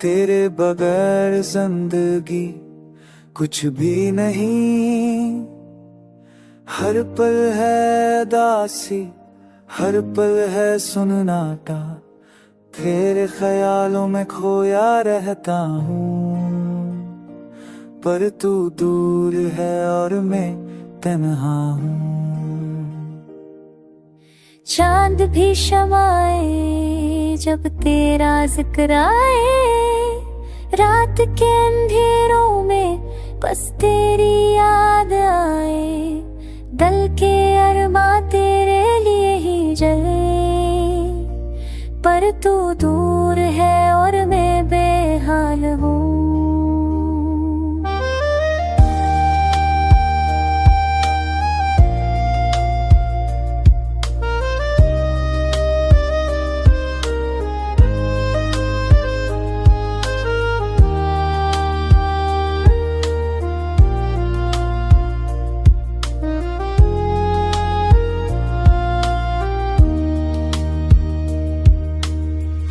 तेरे बगैर जिंदगी कुछ भी नहीं। हर पल है दासी, हर पल है सुननाटा, तेरे ख्यालों में खोया रहता हूँ। पर तू दूर है और मैं तन्हा हूँ। चांद भी शमाए जब तेरा जिक्र आए, रात के अंधेरों में बस तेरी याद आए। दिल के अरमा तेरे लिए ही जले, पर तू दूर है और मैं बेहाल हूँ।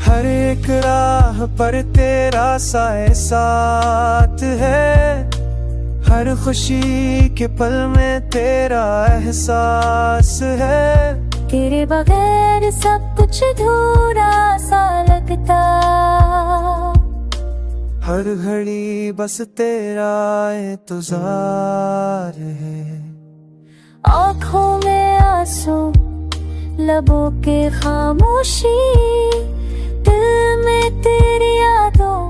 हर एक राह पर तेरा साए साथ है, हर खुशी के पल में तेरा एहसास है। तेरे बगैर सब कुछ अधूरा सा लगता, हर घड़ी बस तेरा इंतजार है। आँखों में आंसू, लबों के खामोशी, दिल में तेरी यादों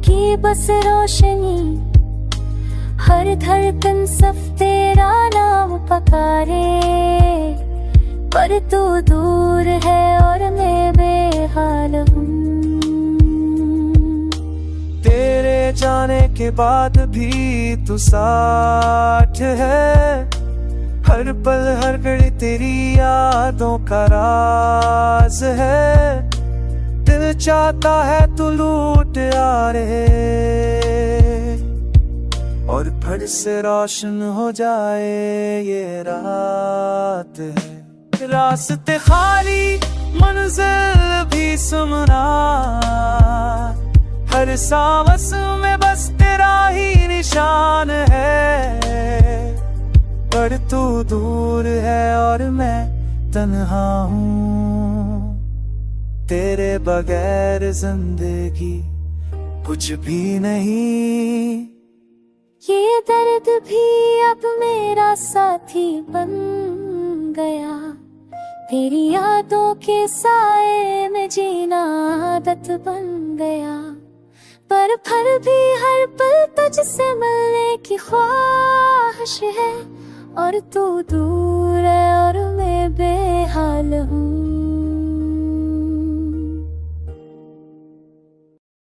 की बस रोशनी। हर धड़कन सब तेरा नाम पकारे, पर तू दूर है और मैं बेहाल हूँ। तेरे जाने के बाद भी तू साथ है, हर पल हर घड़ी तेरी यादों का राज है। दिल चाहता है तू लूट आ रहे और फिर से रोशन हो जाए ये रात है। रास्ते खाली, मंजिल भी सुमना, हर सांस में बस तेरा ही निशान है। पर तू दूर है और मैं तन्हा हूँ। तेरे बगैर जिंदगी कुछ भी नहीं। ये दर्द भी अब मेरा साथी बन गया, तेरी यादों के साए में जीना आदत बन गया। पर फिर भी हर पल तुझसे मिलने की ख्वाहिश है, और तू दूर है और मैं बेहाल हूँ।